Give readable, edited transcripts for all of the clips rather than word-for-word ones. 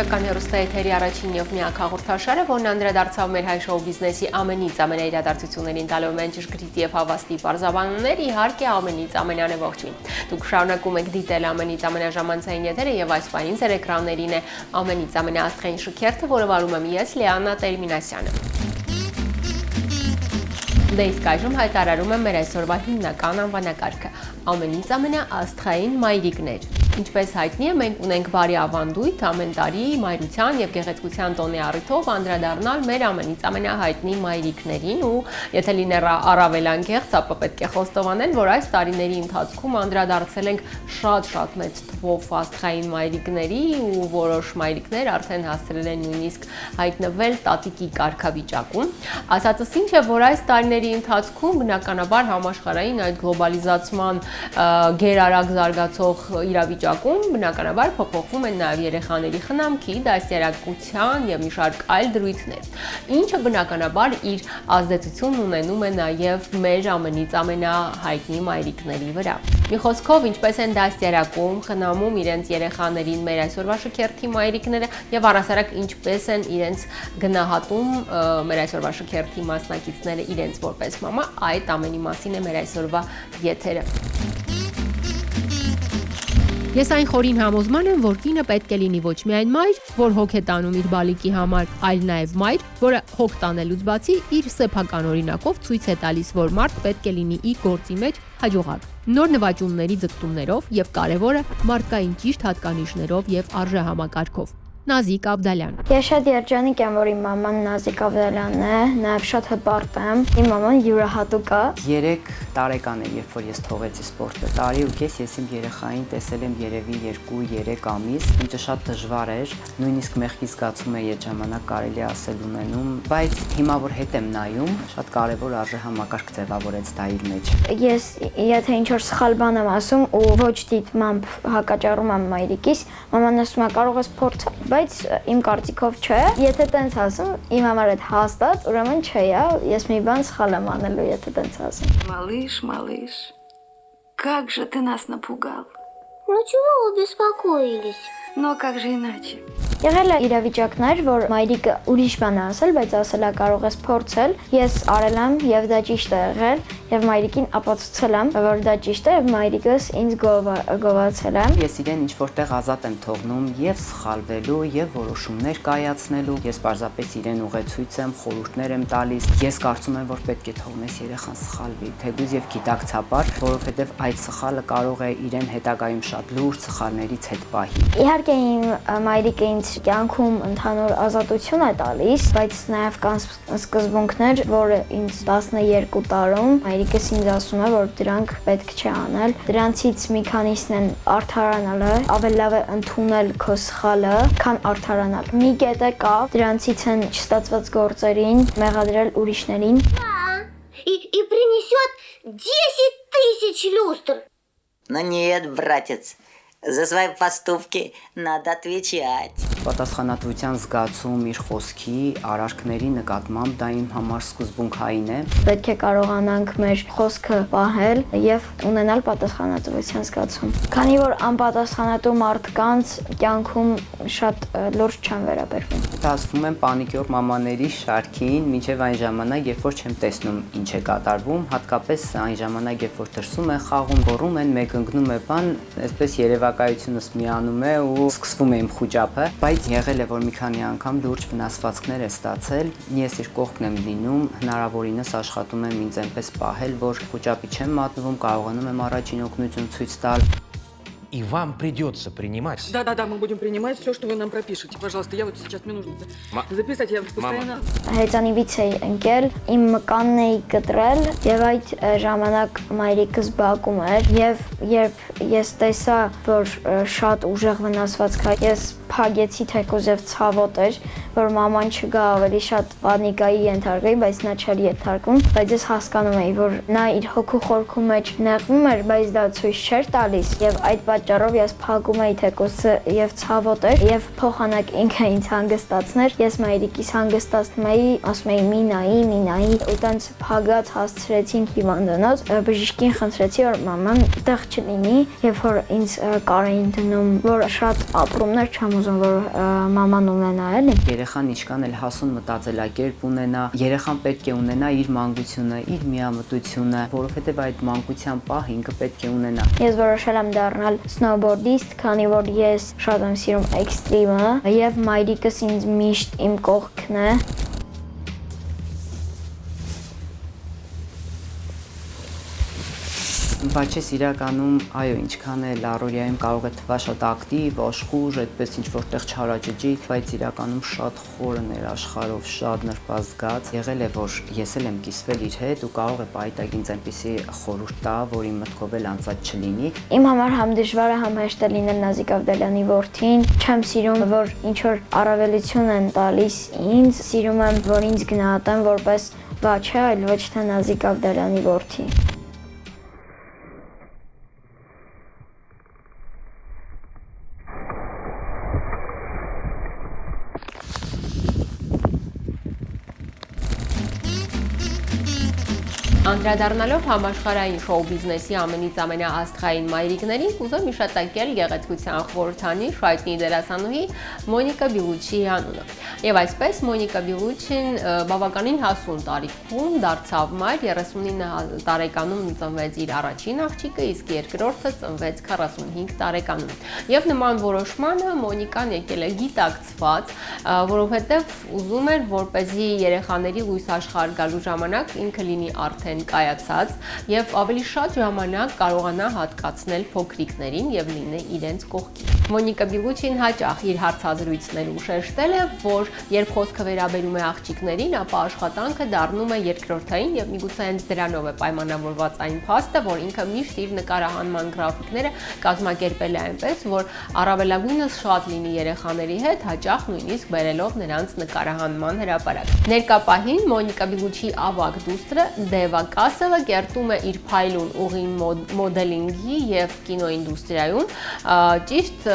Հայկական հեռուստաեթերի առաջին եւ միակ հաղորդաշարը, որն անդրադարձավ մեր հայ շոու բիզնեսի ամենից ամենաիրադարձություններին տալով են ճշգրիտ եւ հավաստի բարձաբանումներ, իհարկե ամենից ամենանևողջին։ Դուք շարունակում եք դիտել ամենից ամենաժամանցային եթերը եւ այս պահին ձեր էկրաններին է ամենից ամենաաստղային շքերթը, որը վարում եմ ես, Լիանա Տերմինասյանը։ Դե իսկ այժմ հայտարարում եմ մեր այսօրվա հիմնական անվանակարգը՝ ամենից ամենաաստղային մայրիկներ։ Ինչպես հայտնի է, մենք ունենք բարի ավանդույթ ամեն տարի մայրության եւ գեղեցկության տոնի առիթով անդրադառնալ մեր ամենից ամենահայտնի մայրիկներին ու եթե լիներ առավել անգեղծ, ապա պետք է խոստովանել, որ այս տարիների ընթացքում անդրադարձել ենք շատ մեծ թվով աստղային մայրիկների ու որոշ մայրիկներ արդեն հասցրել են նույնիսկ հայտնվել տատիկի կարգավիճակում։ Ասածս ինչ է, որ այս տարիների ընթացքում բնականաբար համաշխարհային այդ գլոբալիզացման գերարագ զարգացող իրավիճակում բնականաբար փոփոխվում են նաև երեխաների խնամքի, դաստիարակության եւ մի շարք այլ դրույթներ, ինչը բնականաբար իր ազդեցությունն ունենում է նաև մեր ամենից ամենահայտնի մայրիկների վրա։ Մի խոսքով, ինչպես են դաստիարակում, խնամում իրենց երեխաներին մեր այսօրվա շքերթի մայրիկները եւ առասարակ ինչպես են իրենց գնահատում մեր այսօրվա շքերթի մասնակիցները իրենց որպես մամա, այդ ամենի մասին է մեր այսօրվա եթերը։ Ես այն խորին համոզման եմ, որ կինը պետք է լինի ոչ միայն մայր, որ հոգ է տանում իր բալիկի համար, այլ նաև մայր, որը հոգ տանելուց բացի իր սեփական օրինակով ցույց է տալիս, որ մարդ պետք է լինի իր գործի մեջ հաջողակ, նոր նվաճումների ձգտումներով եւ կարեւորը մարդկային ճիշտ հատկանիշներով եւ արժեհամակարգով։ Նազիկ Ավդալյան։ Ես շատ երջանիկ եմ, որ իմ մաման Նազիկ Ավդալյանն է, նաև շատ հպարտ եմ։ Իմ մաման յուրահատուկ է։ 3 տարեկան է, երբ որ ես թողեցի սպորտը, տարի ու կես ես իմ երեխային տեսել եմ երևի 2-3 ամիս, ինչը շատ դժվար էր, նույնիսկ մեղքի զգացում է այդ ժամանակ կարելի ասել ունենում, բայց հիմա որ հետ եմ նայում, շատ կարևոր արժեհամակարգ ձևավորեց դա իր մեջ։ Ես եթե ինչ-որ սխալ բան եմ ասում ու ոչ դիտմամբ հակաճառում եմ մայրիկիս, մաման ասում է կարող ես փորձել, բայց իմ կարծիքով չէ, եթե տենց ասում, իմ համար այդ հաստատ, ուրեմն չէ, ես մի բան սխալ եմ անելու, եթե տենց ասում։ Малыш, как же ты нас напугал. Ну чего вы беспокоились? Но как же иначе? Եղել է իրավիճակներ, որ մայրիկը ուրիշ բան է ասել, բայց ասել է կարող ես փորձել։ Ես արել եմ եւ դա ճիշտ է եղել եւ մայրիկին ապացուցել եմ, որ դա ճիշտ է եւ մայրիկս ինձ գովացել է։ Ես իրեն ինչ որտեղ ազատ եմ թողնում եւ սխալվելու եւ որոշումներ կայացնելու։ Ես պարզապես իրեն ուղեցույց եմ, խորհուրդներ եմ տալիս։ Ես կարծում եմ, որ պետք է թողնես երեխան սխալվի, թեկուզ եւ գիտակցաբար, որովհետեւ այդ սխալը կարող է իրեն հետագայում շատ լուրջ սխալներից հետ պահի։ Իհարկե իմ մայրիկը ինձ կյանքում ընդհանուր ազատություն է տալիս, բայց նաև կան սկզբունքներ, որը ինձ 12 տարում մայրիկս ինձ ասում է, որ դրանք պետք չէ անել։ Դրանցից մի քանիսն են արդարանալը, ավելի лав է ընդունել քո схալը, քան արդարանալ։ Մի կետը կա, դրանցից են չստացված գործերին մեղադրել ուրիշներին։ И принесет 10 000 люстр. Но нет, братец, за свои поступки надо отвечать. Պատասխանատվության զգացում իր խոսքի, արարքների նկատմամբ դա իմ համար սկզբունքային է։ Պետք է կարողանանք մեր խոսքը պահել եւ ունենալ պատասխանատվության զգացում։ Քանի որ անպատասխանատու մարդկանց կյանքում շատ լուրջ չեն վերաբերվում։ Դասվում եմ պանիկյոր մամաների շարքին, մինչև այն ժամանակ, երբ որ չեմ տեսնում ինչ է կատարվում, հատկապես այն ժամանակ, երբ որ դրսում են խաղում, գոռում են, մեկ ընկնում է բան, այսպես երևակայությունս միանում է ու սկսվում է իմ խուճապը, բայց եղել է, որ մի քանի անգամ լուրջ վնասվածքներ է ստացել, ես իր կողքն եմ լինում, հնարավորինս աշխատում եմ ինձ այնպես պահել, որ խուճապի չեմ մատնվում, կարողանում եմ առաջին օգնություն ցույց տալ։ И вам придется принимать. Да, мы будем принимать все, что вы нам пропишете. Пожалуйста, я вот сейчас мне нужно записать, я постоянно... Հեծանիվից էի ընկել, իմ մկանն էի կտրել եւ այդ ժամանակ մայրիկս բակում էր եւ երբ ես տեսա, որ շատ ուժեղ վնասված կա, ես փագեցի թեկուզ եւ ցավոտ էր, որ մաման չգա ավելի շատ պանիկայի ենթարկվի, բայց նա չէր ենթարկվում, բայց ես հասկանում էի, որ նա իր հոգու խորքում մեջ նեղվում էր, բայց դա ցույց չէր տալիս եւ այդ պատճառով ես փակում էի թեկուզ եւ ցավոտ էր եւ փոխանակ ինքը ինձ հանգստացներ, ես մայրիկիս հանգստացնում էի, ասում էի մի նայի, ու տենց փագած հասցրեցինք հիվանդանոց, բժիշկին խնդրեցի, որ մաման տեղ չլինի, երբ որ ինձ կար էին դնում, որ շատ ապրումներ չեմ ուզում, որ մաման ունենա, էլի։ Երեխան ինչքան էլ հասուն մտածելակերպ ունենա, երեխան պետք է ունենա իր մանկությունը, իր միամտությունը, որովհետև այդ մանկության պահը ինքը պետք է ունենա։ Ես որոշել եմ դառնալ սնոուբորդիստ, քանի որ ես շատ եմ սիրում էքստրիմը, եւ մայրիկս ինձ միշտ իմ կողքն է։ Բայց ես իրականում, այո, ինչքան էլ առօրյայում կարող է թվալ շատ ակտիվ, աշխուժ, այդպես ինչ որտեղ չարաճճի, բայց իրականում շատ խորը ներաշխարհով, շատ նրբազգաց եղել է, որ ես էլ եմ կիսվել իր հետ ու կարող է պայտակ ինձ այնպեսի խորհուրդ տա, որ իմ մտքով էլ անցած չլինի։ Իմ համար համ դժվար է, համ հեշտ է լինել Նազիկ Ավդալյանի որդին։ Չեմ սիրում, որ ինչ որ առավելություն են տալիս ինձ, սիրում եմ, որ ինձ գնահատեն որպես բաչա, այլ ոչ թե Նազիկ Ավդալյանի որդի։ Անդրադառնալով համաշխարհային շոու բիզնեսի ամենից ամենաաստղային մայրիկներին, կուզեմ հիշատակել գեղեցկության խորհրդանիշ հայտնի դերասանուհի Մոնիկա Բելուչիի անունը։ Եվ այսպես Մոնիկա Բելուչին բավականին հասուն տարիքում դարձավ մայր, 39 տարեկանում ծնվեց իր առաջին աղջիկը, իսկ երկրորդը ծնվեց 45 տարեկանում։ Եվ նման որոշմանը Մոնիկան եկել է գիտակցված, որովհետև ուզում էր, որպեսզի երեխաների լույս աշխարհ գալու ժամանակ ինքը լինի արդեն կայացած եւ ավելի շատ ժամանակ կարողանա հատկացնել փոքրիկներին եւ լինել իրենց կողքին։ Մոնիկա Բելուչին հաճախ իր հարցազրույցներում շեշտել է, որ երբ խոսքը վերաբերում է աղջիկներին, ապա աշխատանքը դառնում է երկրորդային եւ միգուցե հենց դրանով է պայմանավորված այն փաստը, որ ինքը միշտ իր նկարահանման գրաֆիկները կազմակերպել է այնպես, որ առավելագույնս շատ լինի երեխաների հետ, հաճախ նույնիսկ բերելով նրանց նկարահանման հրապարակ։ Ներկա պահին Մոնիկա Բելուչիի ավագ դուստրը Դևա Կասելը կերտում է իր փայլուն ուղին մոդելինգի եւ կինոինդուստրիայում, ճիշտ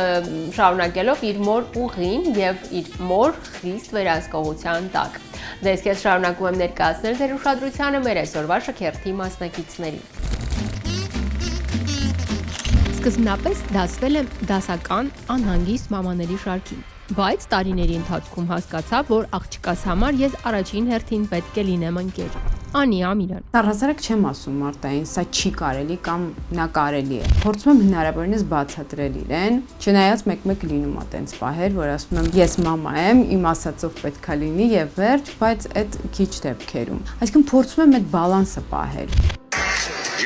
շարունակելով իր մոր ուղին եւ իր մոր խիստ վերահսկողության տակ։ Դες ես շարունակում եմ ներկայացնել ձեր ուշադրությանը մեր այսօրվա շքերթի մասնակիցներին։ Սկզբնապես դասվել եմ դասական անհանգիստ մամաների շարքին, բայց տարիների ընթացքում հասկացա, որ աղջկաս համար ես առաջին հերթին պետք է լինեմ ընկեր։ Անի Ամիրան։ Առհասարակ չեմ ասում Մարտային, սա չի կարելի կամ նա կարելի է։ Փորձում եմ հնարավորինս բացատրել իրեն, չնայած մեկ-մեկ լինում է տենց պահեր, որ ասում եմ ես մամա եմ, իմ ասածով պետքա լինի եւ վերջ, բայց այդ քիչ դեպքերում։ Այսինքն փորձում եմ այդ բալանսը պահել։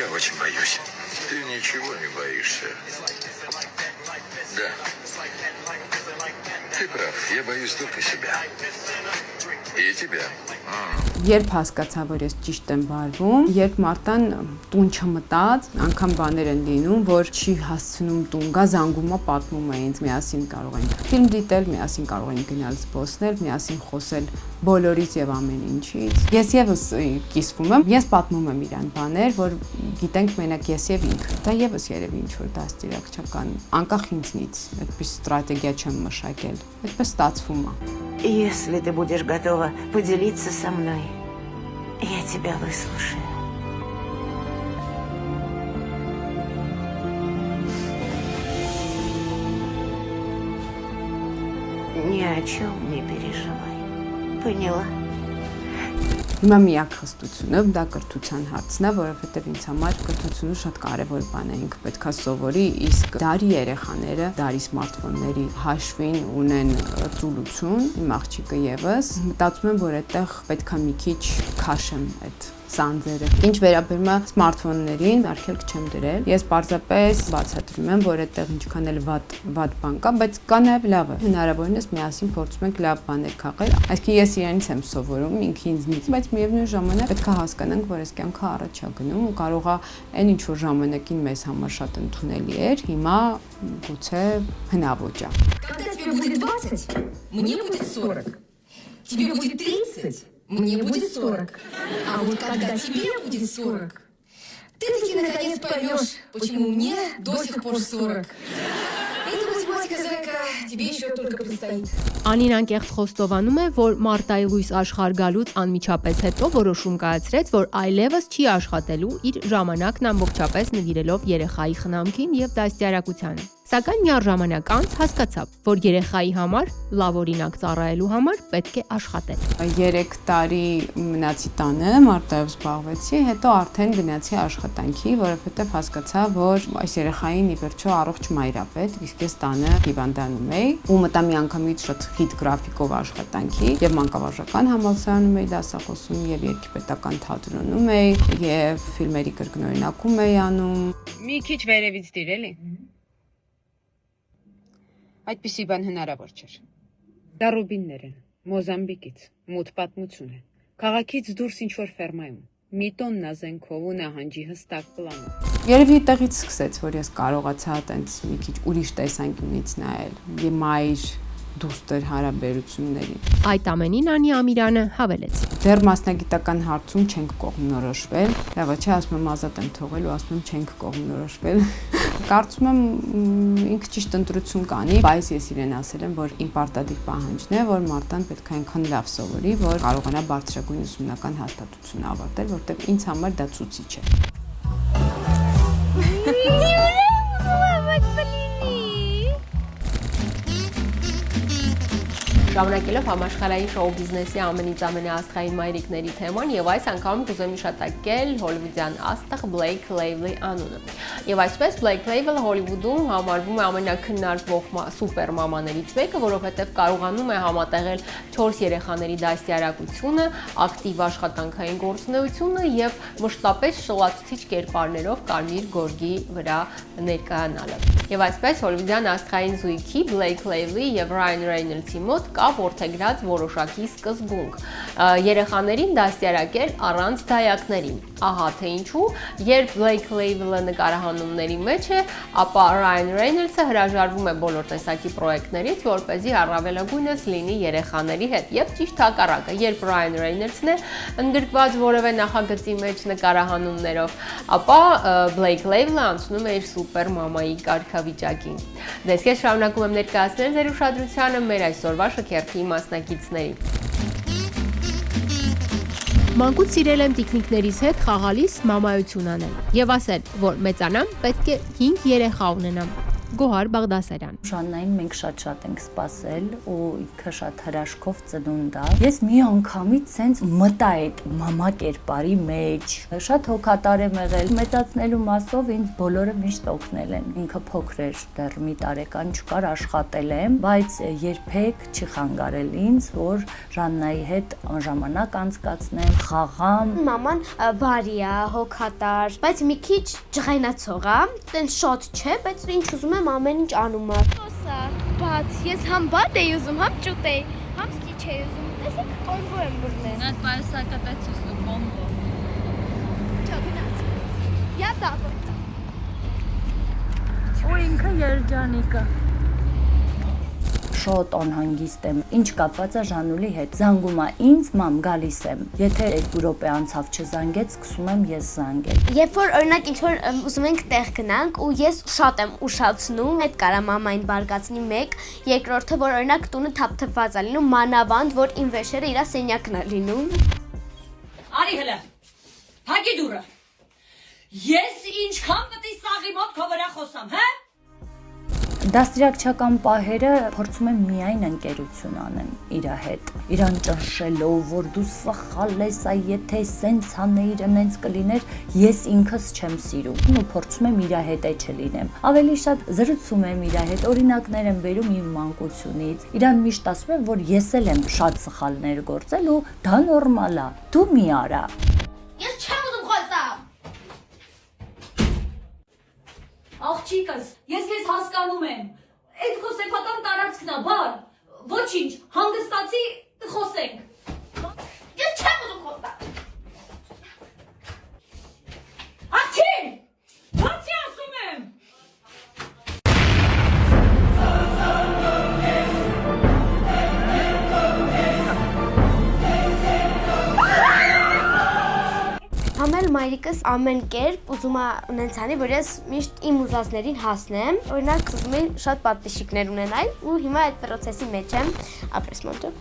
Я очень боюсь. Ты ничего не боишься. Да. Ты прав, я боюсь только себя. И тебя. Երբ հասկացա, որ ես ճիշտ եմ վարվում, երբ Մարտան տուն չմտած, անգամ բաներ են լինում, որ չի հասցնում տուն գա, զանգում է, պատմում է ինձ, միասին կարող ենք ֆիլմ դիտել, միասին կարող ենք գնալ զբոսնել, միասին խոսել բոլորից եւ ամեն ինչից։ Ես եւս կիսվում եմ, ես պատմում եմ իրան բաներ, որ գիտենք մենակ ես եւ ինքը։ Դա եւս երևի ինչ որ դաստիարակչական, անկախ ինձնից, այդպես ստրատեգիա չեմ մշակել, այդպես ստացվում է։ Если ты будешь готова поделиться со мной, я тебя выслушаю. Ни о чем не переживай. Поняла? Հիմա միակ խստությունը դա կրթության հարցն է, որովհետև ինձ համար կրթությունը շատ կարևոր բան է, ինքը պետքա սովորի, իսկ դարի երեխաները դարի սմարթֆոնների հաշվին ունեն ծուլություն, իմ աղջիկը եւս, մտածում եմ, որ այդտեղ պետքա մի քիչ քաշեմ այդ սանձերը։ Ինչ վերաբերում է սմարթֆոններին, արգելք չեմ դրել։ Ես պարզապես բացատրում եմ, որ այդտեղ ինչքան էլ վատ բան կա, բայց կա նաև լավը։ Հնարավորինս միասին փորձում ենք լավ բաներ քաղել։ Այսինքն ես իրանից եմ սովորում, ինքը ինձնից, բայց միևնույն ժամանակ պետք է հասկանանք, որ այս կյանքը առաջ է գնում ու կարող է այն ինչ որ ժամանակին մեզ համար շատ ընդունելի էր, հիմա գուցե հնաոճ է։ Когда тебе будет 20, мне будет 40. Тебе будет 30, мне будет 40. А вот когда тебе будет 40, ты таки наконец поймешь, почему мне до сих пор 40. Эта математика, зайка, тебе еще только предстоит. Անին անկեղծ խոստովանում է, որ Մարտայի լույս աշխարհ գալուց անմիջապես հետո որոշում կայացրեց, որ այլևս չի աշխատելու իր ժամանակն ամբողջապես նվիրելով երեխայի խնամքին եւ դաստիարակությանը։ Սակայն միառժամանակ անց հասկացավ, որ երեխայի համար լավ օրինակ ծառայելու համար պետք է աշխատել։ 3 տարի մնացի տանը, մարտայով զբաղվեցի, հետո արդեն գնացի աշխատանքի, որովհետև հասկացա, որ այս երեխային ի վերջո առողջ մայր է պետք, իսկ ես տանը հիվանդանում էի, ու մտա միանգամից շատ խիտ գրաֆիկով աշխատանքի, եւ մանկավարժական համալսարանում էի դասախոսում, եւ երգիպետական թատրոնում էի, եւ ֆիլմերի կրկնօրինակում էի անում։ Մի քիչ վերևից դիր էլի։ Այդպիսի բան հնարավոր չէր։ Դա Ռուբիններ են, Մոզամբիկից, մութ պատմություն է։ Քաղաքից դուրս ինչ-որ ֆերմայում, մի տոննա զենքով ու նահանջի հստակ պլանով։ Երևի այդտեղից սկսեց, որ ես կարողացա տենց մի քիչ ուրիշ տեսանկյունից նայել, եւ մայր դուստր հարաբերություններին։ Այդ ամենին Անի Ամիրյանը հավելեց. Դեռ մասնագիտական հարցում չենք կողմնորոշվել, լավ չէ, ասում եմ ազատ եմ թողել ու ասում եմ չենք կողմնորոշվել։ Կարծում եմ ինքը ճիշտ ընտրություն կանի, բայց ես իրեն ասել եմ, որ իմ պարտադիր պահանջն է, որ Մարտան պետք է այնքան լավ սովորի, որ կարողանա բարձրագույն ուսումնական հաստատություն ավարտել, որտեղ ինձ համար դա ցուցիչ է։ Շարունակելով համաշխարհային շոու բիզնեսի ամենից ամենաաստղային մայրիկների թեման եւ այս անգամ կուզեմ հիշատակել հոլիվուդյան աստղ Blake Lively անունը։ Եվ այսպես Blake Lively Հոլիվուդում համարվում է ամենակննարկվող սուպեր մամաներից մեկը, որովհետեւ կարողանում է համատեղել 4 երեխաների դաստիարակությունը, ակտիվ աշխատանքային գործունեությունը եւ մշտապես շլացուցիչ կերպարներով կարմիր գորգի վրա ներկայանալը։ Եվ այսպես հոլիվուդյան աստղային զույգի Blake Lively եւ Ryan Reynolds-ի մոտ կա որդեգրած որոշակի սկզբունք՝ երեխաներին դաստիարակել առանց դայակների։ Ահա թե ինչու, երբ Blake Lively նկարահանումների մեջ է, ապա Ryan Reynolds-ը հրաժարվում է բոլոր տեսակի պրոյեկտներից, որպեսզի առավելագույնս լինի երեխաների հետ։ Եվ ճիշտ հակառակը, երբ Ryan Reynolds-ն է ընդգրկված որևէ նախագծի մեջ նկարահանումներով, ապա Blake Lively անցնում է իր սուպեր մամայի կարգավիճակին։ Դες ես շարունակում եմ ներկայացնել ձեր ուշադրությանը մեր այսօրվա շքերթի մասնակիցներին։ Մանկուց սիրել եմ տիկնիկներիս հետ խաղալիս մամայություն անել եւ ասել, որ մեծանամ պետք է 5 երեխա ունենամ։ Գոհար Բաղդասարյան։ Ժաննային մենք շատ ենք սպասել ու ինքը շատ հրաշքով ծնունդ է։ Ես մի անգամից սենց մտա այդ մամա կերպարի մեջ։ Շատ հոգատար եմ եղել։ Մեծացնելու մասով ինձ բոլորը միշտ օգնել են։ Ինքը փոքր էր, դեռ մի տարեկան չկար, աշխատել եմ, բայց երբեք չի խանգարել ինձ, որ Ժաննայի հետ ժամանակ անցկացնեմ, խաղամ։ Մաման բարի է, հոգատար, բայց մի քիչ ջղայնացող է, տենց շատ չէ, բայց ինչ ուզում եմ ամեն ինչ անում է։Ոսա, բաց, ես համ բադ էի ուզում, համ ճուտ էի, համ ստիչ էի ուզում, տեսեք կոմբո եմ բռնել։ Այդ պայսակը պետք է կոմբո։ Չա գնաց։ Я так։ Ու ինքը երջանիկը։ Շոտ անհանգիստ եմ, ինչ կապված է Ժանուլի հետ, զանգում է ինձ, մամ գալիս եմ, եթե 2 րոպե անցավ չզանգեց, սկսում եմ ես զանգել։ Երբ որ օրինակ ինչ-որ ուզում ենք տեղ գնանք ու ես շատ եմ ուշացնում, այդ կարա մամային բարգացնի մեկ, երկրորդը որ օրինակ տունը թափթփված է լինում, մանավանդ որ իմ վեշերը իր սենյակն է լինում։ Արի հələ։ Փակի դուրը։ Ես ինչքան պետք է սաղի մոտ քո վրա խոսամ, հա։ Դաստիարակչական պահերը փորձում եմ միայն ընկերություն անեմ իր հետ։ Իրան ճնշելով, որ դու սխալ ես, եթե սենց անեիր, նենց կլիներ, ես ինքս չեմ սիրում ու փորձում եմ իր հետ չլինեմ։ Ավելի շատ զրուցում եմ իր հետ, օրինակներ եմ բերում իմ մանկությունից։ Իրան միշտ ասում եմ, որ ես էլ եմ շատ սխալներ գործել ու դա նորմալ է։ Դու մի արա։ Ես չեմ ուզում խոսալ։ Աղջիկս, ես քեզ հասկանում եմ։ Այդ քո սեփական տարածքն է, բան։ Ոչինչ, հանգստացի, խոսենք։ Ես չեմ ուզում խոսալ։ Աղջիկ, բացի ասում եմ։ Համել մայրիկս ամեն կերպ ուզում է ունենց անի, որ ես միշտ իմ ուզածներին հասնեմ։ Օրինակ ուզում եմ շատ պատվիշիկներ ունենալ ու հիմա այդ process-ի մեջ եմ, ապրես մոտը։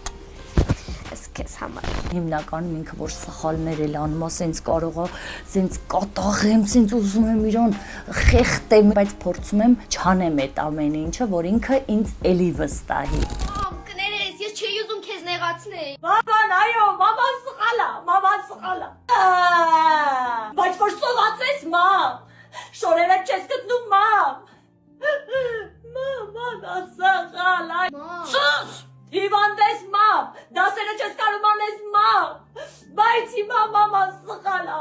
Իսկ քեզ համար։ Հիմնականում ինքը որ սխալներ էլ անում, ասենց կարող է, ասենց կատաղեմ, ասենց ուզում եմ իրան խեղտեմ, բայց փորձում եմ չանեմ այդ ամեն ինչը, որ ինքը ինձ էլի վստահի։ Կներես, ես չի ուզում քեզ նեղացնել։ Մաման, այո, մաման սխալ է։ Բայց որ սոված ես, մամ։ Շորերը չես գտնում, մամ։ Մաման, ասախալ, այ։ Սուս! Հիվանդես, մամ։ Դասերը չես կարում անես, մամ։ Բայց հիմա մաման սխալ է,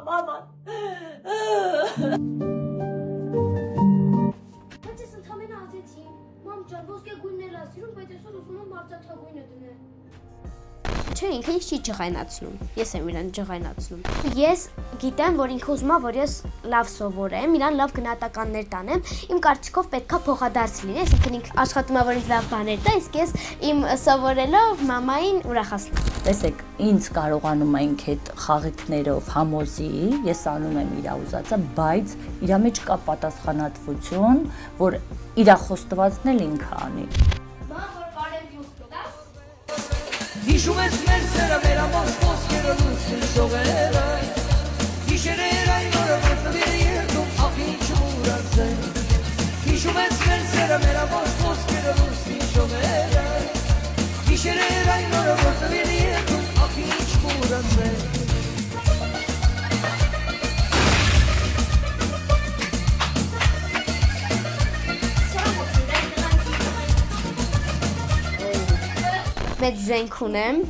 մաման։ Բայց ես ընդամենը ասեցի, մամ ջան, ոսկե գույնն էլ ասիրում, բայց այսօր ուզում եմ արծաթագույնը դնել։ Չէ, ինքը ինձ չի ջղայնացնում։ Ես եմ իրան ջղայնացնում։ Ես գիտեմ, որ ինքը ուզում է, որ ես լավ սովորեմ, իրան լավ գնահատականներ տանեմ, իմ կարծիքով պետքա փոխադարձ լինի, այսինքն ինքը աշխատում է, որ ինձ լավ բաներ տա, իսկ ես իմ սովորելով մամային ուրախացնեմ։ Տեսեք, ինձ կարողանում է ինք այդ խաղիկներով համոզի, ես անում եմ իր ուզածը, բայց իր մեջ կա պատասխանատվություն, որ իր խոստվածն էլ ինքը անի։ Հիշում ես մեր սերը, մեր ամոս ոսկերը լուսին շողերը Հիշերեր այն որը որտվիր երկում ախին չուրացել Հիշում ես մեր սերը, մեր ամոս ոսկերը լուսին շողերը Հիշերեր այն որը որտվիր երկում ախին չուրացել Մեծ զենք ունեմ,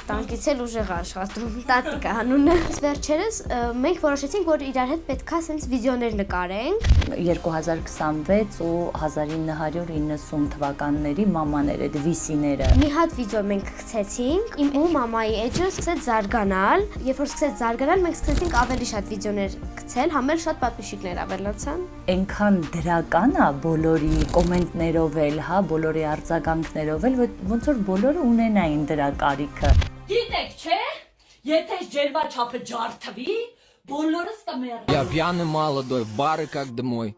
տանկից էլ ուժեղ աշխատում, տատիկա հանունը։ Վերջերս մենք որոշեցինք, որ իրար հետ պետքա սենց վիդեոներ նկարենք։ 2026 ու 1990 թվականների մամաները, դվիսիները։ Մի հատ վիդեո մենք գցեցինք, իմ ու մամայի էջը սկսեց զարգանալ, երբ որ սկսեց զարգանալ, մենք սկսեցինք ավելի շատ վիդեոներ գցել, համել շատ պատմություններ ավելացան։ Այնքան դրական է բոլորի կոմենտներով էլ, հա, բոլորի արձագանքներով էլ, ոնց որ բոլորը ունենային դրա կարիքը։ Գիտեք, չէ, եթե ջերմաչափը ջարդվի, բոլորս կմեռնեն։ Я пьяный молодой, в бары как домой.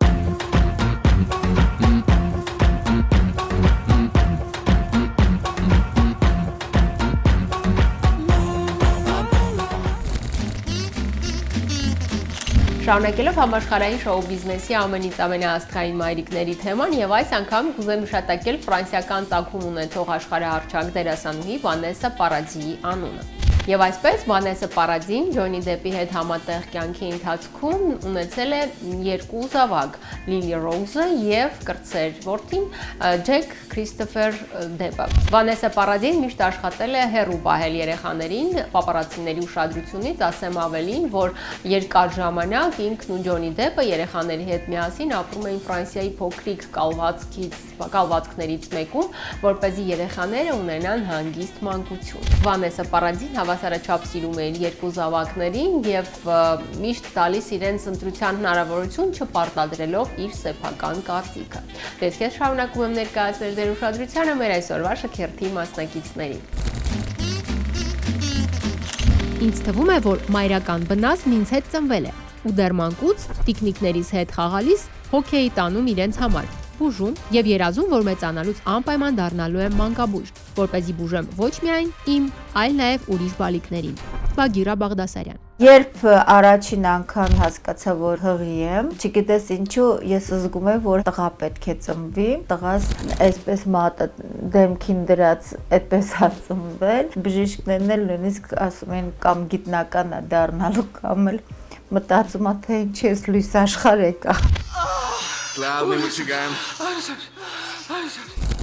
Շարունակելով համաշխարհային շոու բիզնեսի ամենից ամենաաստղային մայրիկների թեման եւ այս անգամ կուզեմ հիշատակել ֆրանսիական ծագում ունեցող աշխարհահռչակ դերասանուհի Վանեսա Պարադիի անունը։ Եվ այսպես Վանեսա Պարադին Ջոնի Դեպի հետ համատեղ կյանքի ընթացքում ունեցել է երկու զավակ՝ Լիլի Ռոուզը եւ կրտսեր որդին Ջեք Քրիստոֆեր Դեպը։ Վանեսա Պարադին միշտ աշխատել է հեռու պահել երեխաներին պապարացիների ուշադրությունից, ասեմ ավելին, որ երկար ժամանակ ինքն ու Ջոնի Դեպը երեխաների հետ միասին ապրում էին Ֆրանսիայի փոքրիկ կալվածքներից մեկում, որպեսզի երեխաները ունենան հանգիստ մանկություն։ Վանեսա Պարադին հավասարաչափ սիրում էր երկու զավակներին եւ միշտ տալիս իրենց ընտրության հնարավորություն չպարտադրելով իր սեփական կարծիքը։ Դες ես շարունակում եմ ներկայացնել ձեր ուշադրությանը մեր այսօրվա շքերթի մասնակիցներին։ Ինձ թվում է, որ մայրական բնածն ինձ հետ ծնվել է ու դեռ մանկուց տիկնիկներիս հետ խաղալիս հոքեյ տանում իրենց համար։ Բուժում եւ երազում, որ մեծանալուց անպայման դառնալու եմ մանկաբույժ, որպեսզի բուժեմ ոչ միայն իմ, այլ նաեւ ուրիշ բալիկներին։ Բագիրա Բաղդասարյան։ Երբ առաջին անգամ հասկացա, որ հղի եմ, չգիտես ինչու, ես զգում եմ, որ տղա պետք է ծնվի, տղաս այսպես մատը դեմքին դրած այդպես է ծնվել, բժիշկներն էլ նույնիսկ ասում են կամ գիտնական է դառնալու, կամ էլ մտածում է, թե ինչ ես լույս աշխարհ եկա։ Главный мужчина.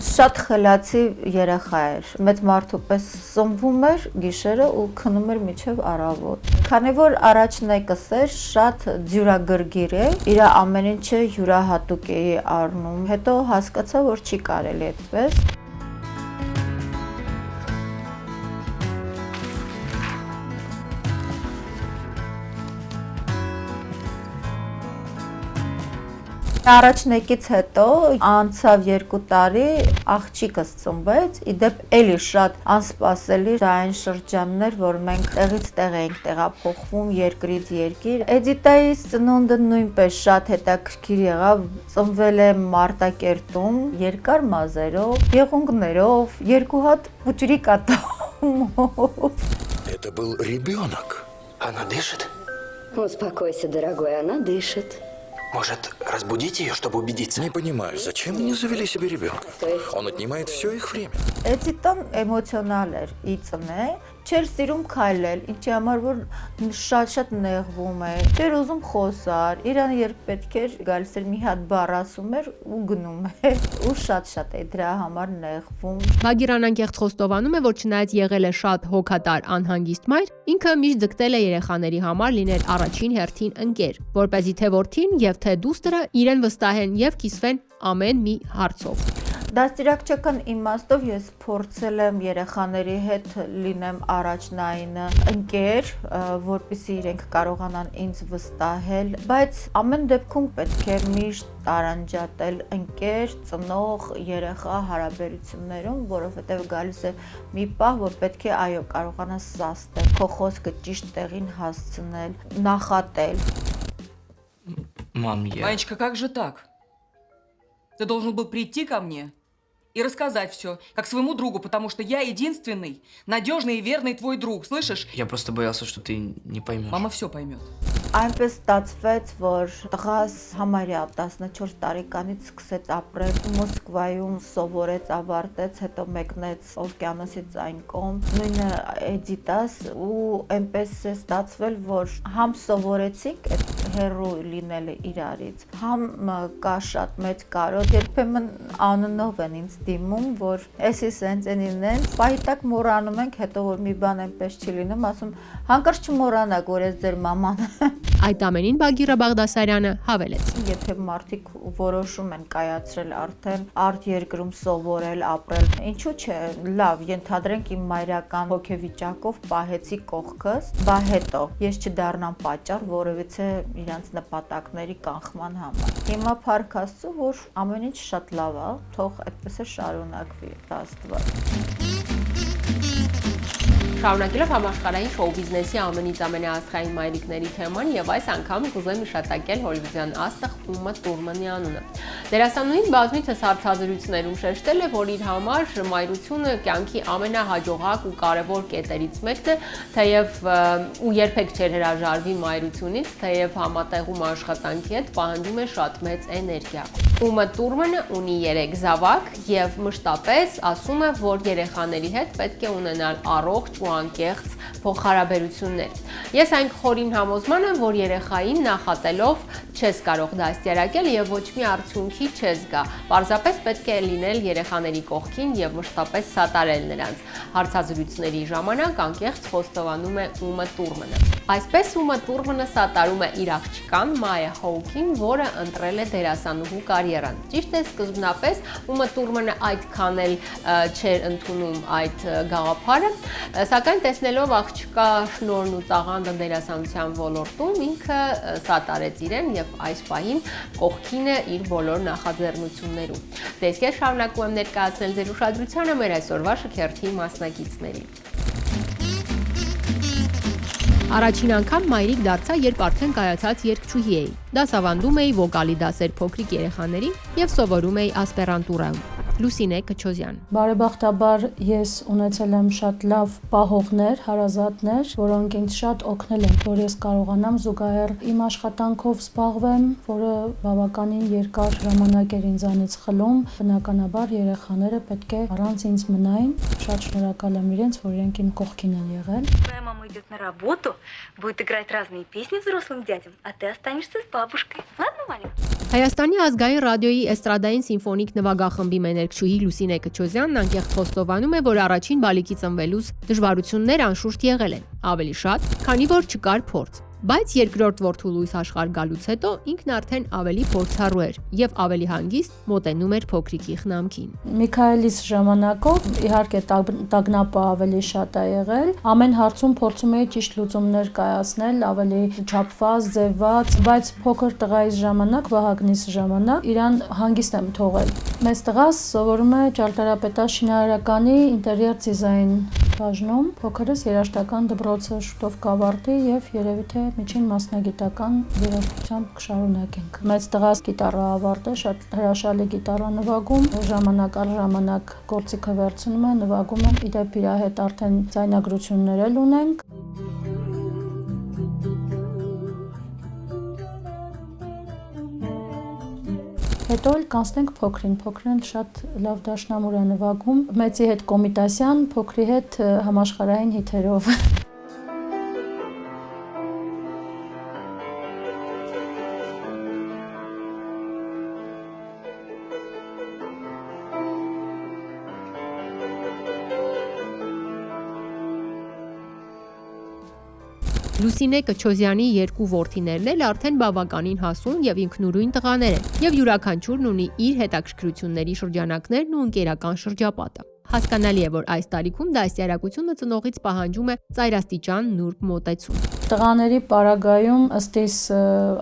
Շատ խելացի երեխա էր, մեծ մարդու պես սնվում էր գիշերը ու քնում էր մինչև առավոտ։ Քանի որ առաջնակս էր, շատ ձյուրագրգիռ է, իր ամեն ինչը յուրահատուկ է առնում, հետո հասկացա, որ չի կարելի այդպես։ Առաջնեկից հետո անցավ 2 տարի, աղջիկս ծնվեց, իդեպ էլի շատ անսպասելի այն շրջաններ, որ մենք տեղից տեղ էինք տեղափոխվում երկրից երկիր։ Էդիտայից ծնունդը նույնպես շատ հետաքրքիր եղավ, ծնվել է Մարտակերտում, երկար մազերով, եղունգներով, 2 հատ փուճրի կատով։ կողմով։ Это был ребенок. Она дышит? Успокойся, дорогой, она дышит. Может, разбудить ее, чтобы убедиться? Не понимаю, зачем они завели себе ребенка? Он отнимает все их время. Էցի տան էմոցիոնալ էր իծնե, չէր սիրում քայլել, ինչի համար որ շատ նեղվում է, չէր ուզում խոսալ, իրան երբ պետք էր գալիս էր մի հատ բառ ասում էր ու գնում էր, ու շատ է դրա համար նեղվում։ Բագիրան անկեղծ խոստովանում է, որ չնայած եղել է շատ հոգատար անհանգիստ մայր, ինքը միշտ ձգտել է երեխաների համար լինել առաջին հերթին ընկեր, որպեսզի թե որդին եւ թե դուստրը իրեն վստահեն եւ կիսվեն ամեն մի հարցով։ Դաստիարակչական իմաստով ես փորձել եմ երեխաների հետ լինեմ առաջնային ընկեր, որպեսզի իրենք կարողանան ինձ վստահել, բայց ամեն դեպքում պետք է միշտ տարանջատել ընկեր, ծնող, երեխա հարաբերություններում, որովհետև գալիս է մի պահ, որ պետք է այո կարողանաս սաստել, քո խոսքը ճիշտ տեղին հասցնել, նախատել։ Мам, Манечка, как же так? Ты должен был прийти ко мне и рассказать все, как своему другу, потому что я единственный, надежный и верный твой друг, слышишь? Я просто боялся, что ты не поймешь. Мама все поймет. Այնպես ստացվեց, որ տղաս համարյա 14 տարեկանից սկսեց ապրել Մոսկվայում, սովորեց, ավարտեց, հետո մեկնեց օվկիանոսից այն կողմ, նույնը Էդիտաս, ու այնպես է ստացվել, որ համ սովորեցինք այդ հերո լինելը իրարից, համ կա շատ մեծ կարոտ, երբեմն անունով են ինձ դիմում, որ էսի սենց են, պահիտակ մոռանում ենք, հետո որ մի բան այնպես չի լինում, ասում հանկարծ չմոռանաք, որ ես ձեր մաման Այդ ամենին Բագիրա Բաղդասարյանը հավելեց. Եթե մարդիկ որոշում են կայացրել արդեն արտ երկրում սովորել, ապրել, ինչու՞ չէ, լավ, ենթադրենք իմ մայրական հոգեվիճակով պահեցի կողքս, բա հետո ես չդառնամ պատճառ որևիցե իրանց նպատակների կանխման համար։ Հիմա փառք Աստծո, որ ամեն ինչ շատ լավ է, թող այդպես է շարունակվի, Աստված։ Շարունակելով համաշխարհային շոու բիզնեսի ամենից ամենաաստղային մայրիկների թեման եւ այս անգամ կուզեմ հիշատակել հոլիվուդյան աստղ Ումա Թուրմանի անունը։ Դերասանուհին բազմիցս հարցազրույցներում շեշտել է, որ իր համար մայրությունը կյանքի ամենահաջողակ ու կարևոր կետերից մեկն է, թեև ու երբեք չէր հրաժարվի մայրությունից, թեև համատեղում աշխատանքի հետ պահանջում է շատ մեծ էներգիա։ Ումա Թուրմանը ունի 3 զավակ եւ մշտապես ասում է, որ երեխաների հետ պետք է ունենալ առողջ ու անկեղծ փոխհարաբերություններ։ Ես այն խորին համոզման եմ, որ երեխային նախատելով չես կարող դաստիարակել եւ ոչ մի արդյունքի չես գա։ Պարզապես պետք է լինել երեխաների կողքին եւ մշտապես սատարել նրանց։ Հարցազրույցների ժամանակ անկեղծ խոստովանում է Ումա Թուրմանը։ Այսպես Ումա Թուրմանը սատարում է իր աղջկան Մայա Հոուքին, որը ընտրել է դերասանուհու կարիերան։ Ճիշտ է, սկզբնապես Ումա Թուրմանը այդքան էլ չէր ընդունում այդ գաղափարը, սակայն տեսնելով աղջկա շնորհն ու տաղանդը դերասանության ոլորտում, ինքը սատարեց իրեն եւ այս պահին կողքին է իր բոլոր նախաձեռնություններում։ Դες ես շարունակում եմ ներկայացնել ձեր ուշադրությանը մեր այսօրվա շքերթի մասնակիցներին։ Առաջին անգամ մայրիկ դարձա, երբ արդեն կայացած երգչուհի էի։ Դասավանդում էի վոկալի դասեր փոքրիկ երեխաներին եւ սովորում էի ասպերանտուրայում։ Լուսինե Քչոզյան։ Բարեբախտաբար ես ունեցել եմ շատ լավ պահողներ, հարազատներ, որոնք ինձ շատ օգնել են, որ ես կարողանամ զուգահեռ իմ աշխատանքով զբաղվեմ, որը բավականին երկար ժամանակ էր ինձանից խլում։ Բնականաբար երեխաները պետք է առանց ինձ մնային։ Շատ շնորհակալ եմ իրենց, որ իրենք իմ կողքին են եղել։ Твоя мама идет на работу, будет играть разные песни взрослым дядям, а ты останешься с бабушкой. Ладно, маленький? Հայաստանի ազգային ռադիոյի էստրադային սիմֆոնիկ նվագախմբի մեներկչուհի Լուսինե Քչոզյանն անկեղծ խոստովանում է, որ առաջին բալիկի ծնվելուց դժվարություններ անշուշտ եղել են, ավելի շատ, քանի որ չկար փորձ։ Բայց երկրորդ որդու լույս աշխարհ գալուց հետո ինքն արդեն ավելի փորձառու էր եւ ավելի հանգիստ մոտենում էր փոքրիկի խնամքին։ Միքայելիս ժամանակով իհարկե տագնապը ավելի շատ է եղել։ Ամեն հարցում փորձում էի ճիշտ լուծումներ կայացնել, ավելի չափված, ձևված, բայց փոքր տղայիս ժամանակ, Վահագնիս ժամանակ իրան հանգիստ եմ թողել։ Մեծ տղաս սովորում է ճարտարապետաց շինարարականի ինտերիեր դիզայն բաժնում։ Փոքրս երաժշտական դպրոցը շուտով կավարտի եւ երևի թե միջին մասնագիտական երաժշտությամբ կշարունակենք։ Մեծ տղաս գիտարը ավարտել, շատ հրաշալի գիտարա նվագում, ժամանակ առ ժամանակ գործիքը վերցնում է, նվագում է։ Իդեպ իր հետ արդեն ձայնագրություններ էլ ունենք։ Հետո էլ կանցնենք փոքրին, փոքրին շատ լավ դաշնամուր է նվագում, մեծի հետ կոմիտասյան, փոքրի հետ համաշխարհային հիթերով։ Լուսինե Կչոզյանի երկու որդիներն էլ արդեն բավականին հասուն եւ ինքնուրույն տղաներ են, եւ յուրաքանչյուրն ունի իր հետաքրքրությունների շրջանակներն ու ընկերական շրջապատը։ Հասկանալի է, որ այս տարիքում դաստիարակությունը ծնողից պահանջում է ծայրաստիճան նուրբ մոտեցում։ Տղաների պարագայում ըստիս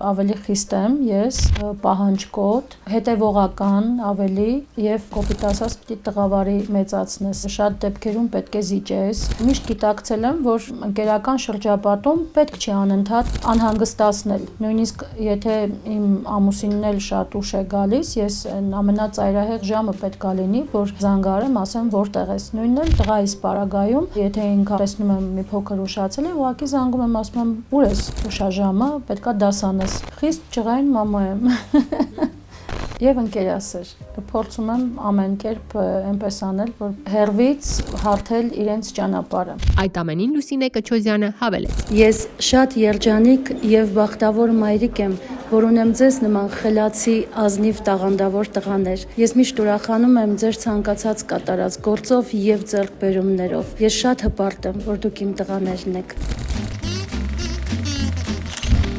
ավելի խիստ եմ ես, պահանջկոտ, հետևողական ավելի եւ կոպիտ ասած պիտի տղավարի մեծացնես։ Շատ դեպքերում պետք է զիջես։ Միշտ գիտակցել եմ, որ ընկերական շրջապատում պետք չի անընդհատ անհանգստացնել։ Նույնիսկ եթե իմ ամուսինն էլ շատ ուշ է գալիս, ես ամենածայրահեղ ժամը պետք է լինի, որ զանգարեմ, ասեմ որտեղ ես, նույնն էլ տղայիս պարագայում, եթե ինքը տեսնում եմ մի փոքր ուշացել է, ուղղակի զանգում եմ, ասում եմ ուր ես, ուշաժամը, պետքա դասանես։ Խիստ ջղային մամա եմ։ Եվ ընկերասեր։ Փորձում եմ ամեն կերպ այնպես անել, որ հերվից հարթել իրենց ճանապարհը։ Այդ ամենին Լուսինե Կչոզյանը հավելեց. Ես շատ երջանիկ եւ բախտավոր մայրիկ եմ, որ ունեմ ձեզ նման խելացի, ազնիվ տաղանդավոր տղաներ։ Ես միշտ ուրախանում եմ ձեր ցանկացած կատարած գործով եւ ձեռքբերումներով։ Ես շատ հպարտ եմ, որ դուք իմ տղաներն եք։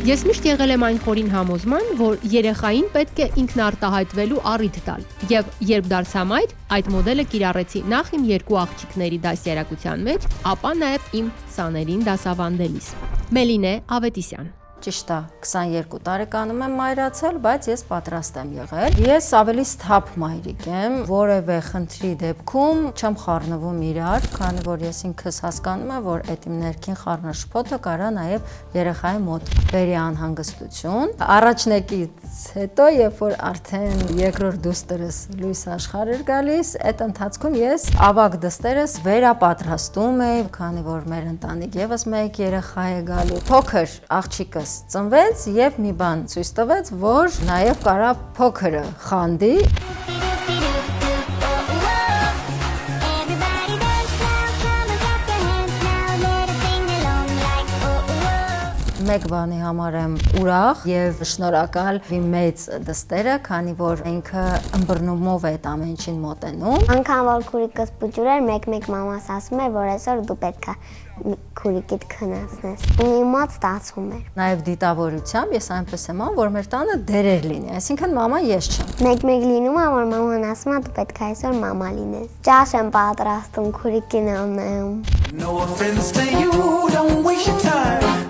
Ես միշտ եղել եմ այն խորին համոզման, որ երեխային պետք է ինքնարտահայտվելու առիթ տալ։ Եվ երբ դարձա մայր, այդ մոդելը կիրառեցի նախ իմ երկու աղջիկների դաստիարակության մեջ, ապա նաև իմ սաներին դասավանդելիս։ Մելինե Ավետիսյան։ Ճիշտ է, 22 տարեկանում եմ մայրացել, բայց ես պատրաստ եմ եղել։ Ես ավելի սթափ մայրիկ եմ, որևէ խնդրի դեպքում չեմ խառնվում իրար, քանի որ ես ինքս հասկանում եմ, որ այդ իմ ներքին խառնաշփոթը կարա նաև երեխայի մոտ բերի անհանգստություն։ Առաջնեկից հետո, երբ որ արդեն երկրորդ դուստերս լույս աշխարհ էր գալիս, այդ ընթացքում ես ավագ դստերս վերապատրաստում էի, քանի որ մեր ընտանիք եւս մեկ երեխա է գալու։ Փոքր աղջիկս ծնվեց եւ մի բան ցույց տվեց, որ նաեւ կարա փոքրը խանդի։ Մեկ բանի համար եմ ուրախ եւ շնորհակալ իմ մեծ դստերը, քանի որ ինքը ըմբռնումով է այդ ամեն ինչին մոտենում։ Անկամ որ քուրիկս փուճուր էր, մեկ մամաս ասում էր, որ այսօր դու պետքա քուրիկիդ քնացնես։ Իմ մոտ ստացվում էր։ Նաեւ դիտավորությամբ ես այնպես եմ անում, որ մեր տանը դերեր լինի, այսինքն մամա ես չեմ։ Մեկ լինում է, որ մաման ասում է դու պետք է այսօր մամա լինես։ Ճաշ եմ պատրաստում, քուրիկին եմ նայում։ No offense to you, don't waste your time.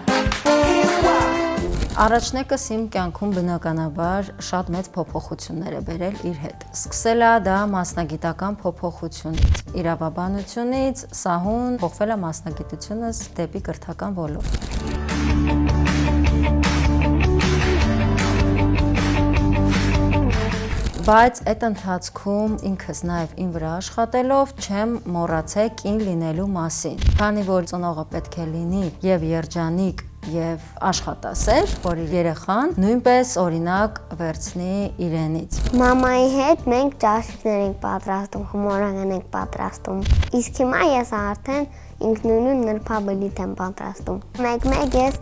Առաջնեկս իմ կյանքում բնականաբար շատ մեծ փոփոխություններ է բերել իր հետ։ Սկսել է դա մասնագիտական փոփոխությունից, իրավաբանությունից, սահուն փոխվել է մասնագիտությունս դեպի կրթական ոլորտ։ Բայց այդ ընթացքում ինքս նաև իմ վրա աշխատելով չեմ մոռացել կին լինելու մասին, քանի որ ծնողը պետք է լինի եւ երջանիկ եւ աշխատասեր, որ երեխան նույնպես օրինակ վերցնի իրենից։ Մամայի հետ մենք ճաշիկներ ենք պատրաստում, խմորական ենք պատրաստում։ Իսկ հիմա ես արդեն ինքնուրույն նրբաբլիթ եմ պատրաստում։ Մեկ ես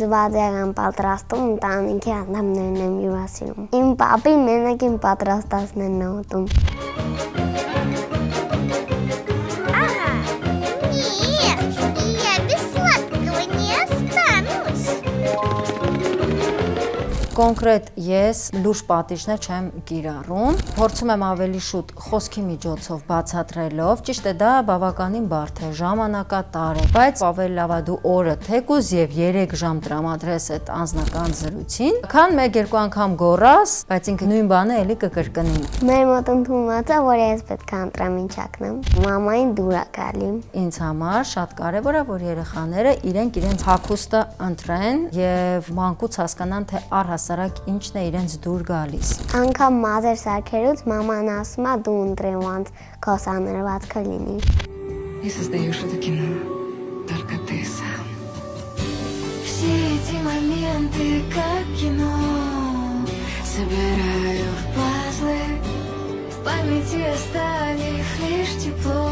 ձվածեղ եմ պատրաստում, ընտանիքի անդամներն եմ հյուրասիրում։ Իմ պապին մենակ իմ պատրաստածներն է ուտում։ կոնկրետ ես լուրջ պատիժներ չեմ կիրառում, փորձում եմ ավելի շուտ խոսքի միջոցով բացատրելով, ճիշտ է դա բավականին բարդ է, ժամանակատար է, բայց ավելի լավ է դու օրը թեկուզ եւ 3 ժամ տրամադրես այդ անձնական զրույցին, քան 1-2 անգամ գոռաս, բայց ինքը նույն բանը էլի կկրկնի։ Մեր մոտ ընդունված է, որ ես պետք է ընտրեմ ինչ ակնեմ։ Մամային դուր է գալի։ Ինձ համար շատ կարևոր է, որ երեխաները իրենց հագուստը ընտրեն եւ մանկուց հասկանան, թե առհասարակ ինչն է իրենց դուր գալիս։ Անգամ մազեր սարքերուց մաման ասում է դու ընտրի ոնց քո սանրվածքը լինի։ И создаешь это кино только ты сам. Все эти моменты как кино собираю в пазлы, в памяти остались лишь тепло.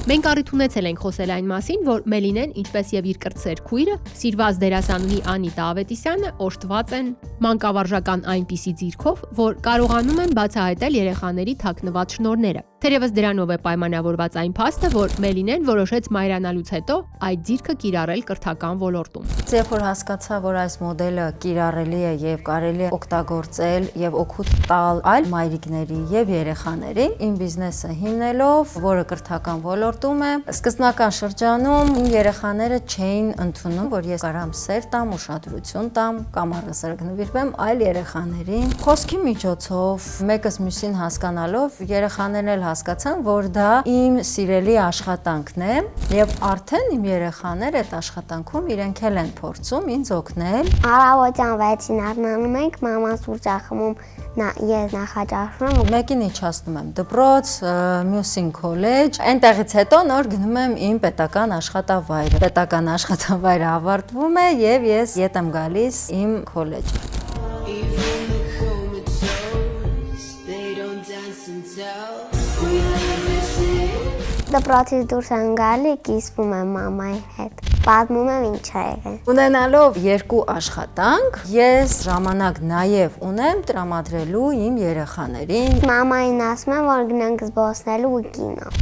Մենք առիթ ունեցել ենք խոսել այն մասին, որ Մելինեն, ինչպես եւ իր կրտսեր քույրը, սիրված դերասանուհի Անիտա Ավետիսյանը օժտված են մանկավարժական այնպիսի ձիրքով, որ կարողանում են բացահայտել երեխաների թաքնված շնորհները։ Թերևս դրանով է պայմանավորված այն փաստը, որ Մելինեն որոշեց մայրանալուց հետո այդ ձիրքը կիրառել կրթական ոլորտում։ Երբ որ հասկացա, որ այս մոդելը կիրառելի է եւ կարելի է օգտագործել եւ օգուտ տալ այլ մայրիկների եւ երեխաներին, իմ բիզնեսը հիմնելով, որը կրթական ոլորտում է, սկզբնական շրջանում իմ երեխաները չէին ընդունում, որ ես կարամ սեր տամ, ուշադրություն տամ կամ առասարակ նվիրվեմ այլ երեխաներին։ Խոսքի միջոցով մեկս մյուսին հասկանալով երեխաներն էլ հասկացան, որ դա իմ սիրելի աշխատանքն է եւ արդեն իմ երեխաները այդ աշխատանքում իրենք էլ են փորձում ինձ օգնել։ Առավոտյան 6-ին արնանում ենք, մաման սուրճ ախմում, ես նախաճաշում։ Մեկին իջացնում եմ դպրոց, մյուսին քոլեջ, այնտեղից հետո նոր գնում եմ իմ պետական աշխատավայրը։ Պետական աշխատավայրը ավարտվում է եւ ես ետ եմ գալիս իմ քոլեջ։ Դպրոցից դուրս եմ գալի, կիսվում եմ մամայի հետ։ Պատմում եմ ինչ ա եղել։ Ունենալով 2 աշխատանք, ես ժամանակ նաև ունեմ տրամադրելու իմ երեխաներին։ Մամային ասում եմ, որ գնանք զբոսնելու ու կինո։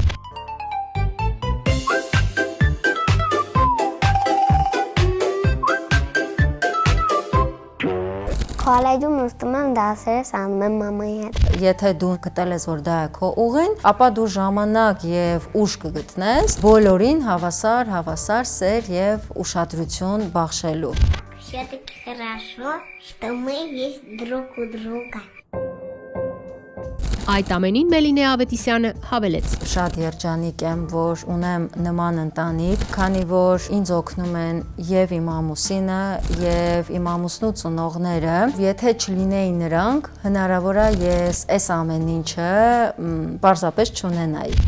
Քոլեջում նստում եմ դասերս անում եմ մամայի հետ։ Եթե դու գտել ես, որ դա է քո ուղին, ապա դու ժամանակ եւ ուժ կգտնես բոլորին հավասար սեր եւ ուշադրություն բաշխելու։ Все-таки хорошо, что мы есть друг у друга. Այդ ամենին Մելինե Ավետիսյանը հավելեց. Շատ երջանիկ եմ, որ ունեմ նման ընտանիք, քանի որ ինձ օգնում են եւ իմ ամուսինը, եւ իմ ամուսնու ծնողները։ Եթե չլինեին նրանք, հնարավոր է ես այս ամեն ինչը պարզապես չունենայի։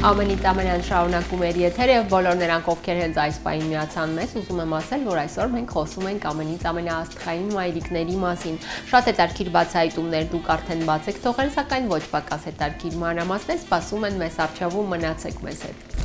Ամենից ամենան շարունակում էր եթերը եւ բոլոր նրանք, ովքեր հենց այս պահին միացան մեզ, ուզում եմ ասել, որ այսօր մենք խոսում ենք ամենից ամենաաստղային մայրիկների մասին։ Շատ հետաքրքիր բացահայտումներ դուք արդեն բաց եք թողել, սակայն ոչ պակաս հետաքրքիր մանրամասներ սպասում են մեզ առջևում, մնացեք մեզ հետ։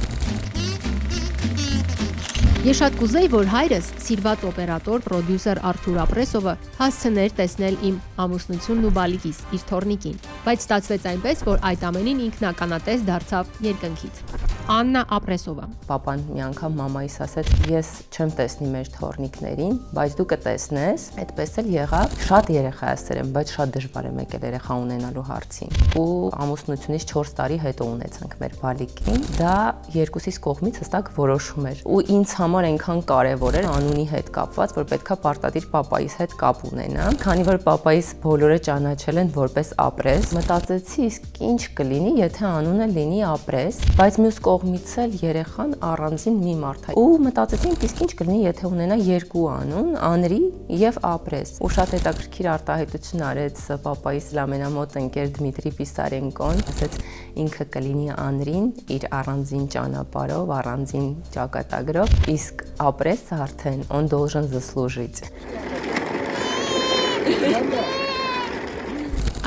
Ես շատ կուզեի, որ հայրս, սիրված օպերատոր, պրոդյուսեր Արթուր Ապրեսովը հասցներ տեսնել իմ ամուսնությունն ու բալիկիս, իր թոռնիկին, բայց ստացվեց այնպես, որ այդ ամենին ինքն ականատես դարձավ երկնքից։ Աննա Ապրեսովա։ Պապան մի անգամ մամայիս ասեց, ես չեմ տեսնի մեր թոռնիկներին, բայց դու կտեսնես, այդպես էլ եղավ։ Շատ երեխա է սերեմ, բայց շատ դժվար է եկել երեխա ունենալու հարցին։ Ու ամուսնությունից 4 տարի հետո ունեցանք մեր բալիկին, դա երկուսիս կողմից հստակ որոշում էր։ Ու ինձ համար այնքան կարևոր էր անունի հետ կապված, որ պետքա պարտադիր պապայիս հետ կապ ունենամ, քանի որ պապայիս բոլորը ճանաչել են որպես Ապրես։ Մտածեցի, իսկ ինչ կլինի, եթե անունը լինի Ապրես, բայց մյուս կողմից էլ երեխան առանձին մի մարդ է։ Ու մտածեցինք, իսկ ինչ կլինի, եթե ունենա 2 անուն, Անրի եւ Ապրես։ Ու շատ հետաքրքիր արտահայտություն արեց պապայիս ամենամոտ ընկեր Դմիտրի Պիսարենկոն, ասեց ինքը կլինի Անրին իր առանձին ճանապարհով, առանձին ճակատագրով, իսկ Ապրեսը արդեն он должен заслужить։